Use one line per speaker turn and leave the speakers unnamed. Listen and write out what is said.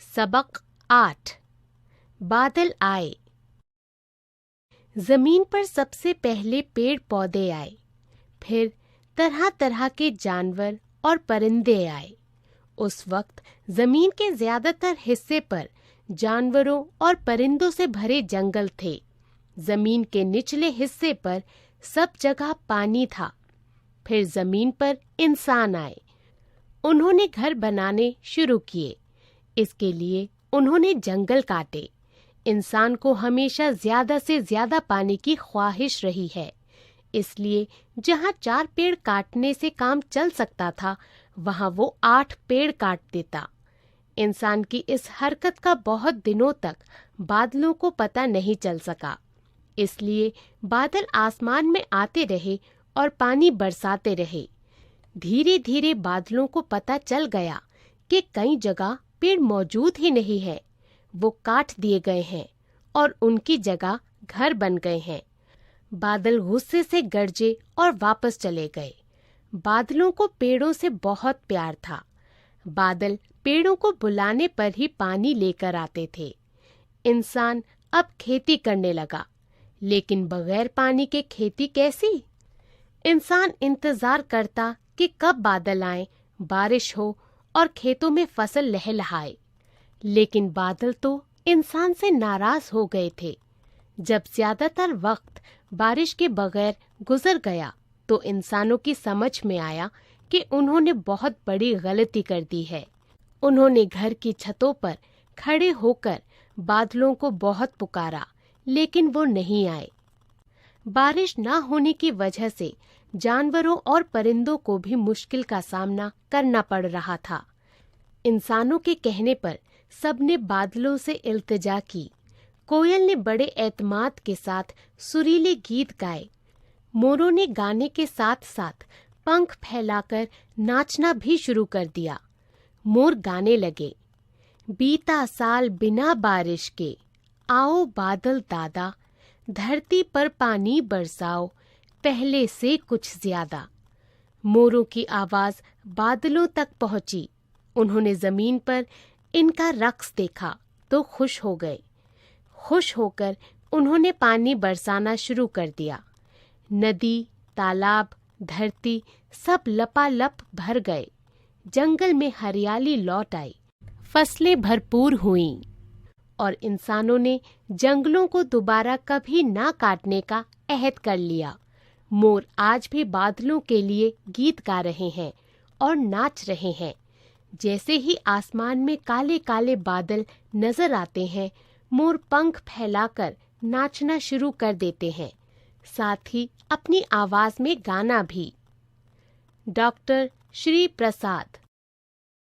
सबक 8। बादल आए। जमीन पर सबसे पहले पेड़ पौधे आए, फिर तरह तरह के जानवर और परिंदे आए। उस वक्त जमीन के ज्यादातर हिस्से पर जानवरों और परिंदों से भरे जंगल थे। जमीन के निचले हिस्से पर सब जगह पानी था। फिर जमीन पर इंसान आए। उन्होंने घर बनाने शुरू किए। इसके लिए उन्होंने जंगल काटे। इंसान को हमेशा ज्यादा से ज्यादा पाने की ख्वाहिश रही है, इसलिए जहाँ 4 पेड़ काटने से काम चल सकता था, वहाँ वो 8 पेड़ काट देता। इंसान की इस हरकत का बहुत दिनों तक बादलों को पता नहीं चल सका। इसलिए बादल आसमान में आते रहे और पानी बरसाते रहे। धीरे धीरे बादलों को पता चल गया कि कई जगह पेड़ मौजूद ही नहीं है, वो काट दिए गए हैं और उनकी जगह घर बन गए हैं। बादल गुस्से से गरजे और वापस चले गए। बादलों को पेड़ों से बहुत प्यार था। बादल पेड़ों को बुलाने पर ही पानी लेकर आते थे। इंसान अब खेती करने लगा, लेकिन बगैर पानी के खेती कैसी? इंसान इंतजार करता कि कब बादल आए, बारिश हो और खेतों में फसल लहलहाए। लेकिन बादल तो इंसान से नाराज हो गए थे। जब ज्यादातर वक्त बारिश के बगैर गुजर गया, तो इंसानों की समझ में आया कि उन्होंने बहुत बड़ी गलती कर दी है। उन्होंने घर की छतों पर खड़े होकर बादलों को बहुत पुकारा, लेकिन वो नहीं आए। बारिश ना होने की वजह से जानवरों और परिंदों को भी मुश्किल का सामना करना पड़ रहा था। इंसानों के कहने पर सबने बादलों से इल्तिजा की। कोयल ने बड़े एतमाद के साथ सुरीले गीत गाए। मोरों ने गाने के साथ साथ पंख फैलाकर नाचना भी शुरू कर दिया। मोर गाने लगे, बीता साल बिना बारिश के, आओ बादल दादा, धरती पर पानी बरसाओ, पहले से कुछ ज्यादा। मोरों की आवाज बादलों तक पहुंची। उन्होंने जमीन पर इनका रक्स देखा तो खुश हो गए। खुश होकर उन्होंने पानी बरसाना शुरू कर दिया। नदी, तालाब, धरती सब लपालप भर गए। जंगल में हरियाली लौट आई। फसलें भरपूर हुईं और इंसानों ने जंगलों को दोबारा कभी ना काटने का अहद कर लिया। मोर आज भी बादलों के लिए गीत गा रहे हैं और नाच रहे हैं। जैसे ही आसमान में काले काले बादल नजर आते हैं, मोर पंख फैलाकर नाचना शुरू कर देते हैं, साथ ही अपनी आवाज में गाना भी। डॉक्टर श्री प्रसाद।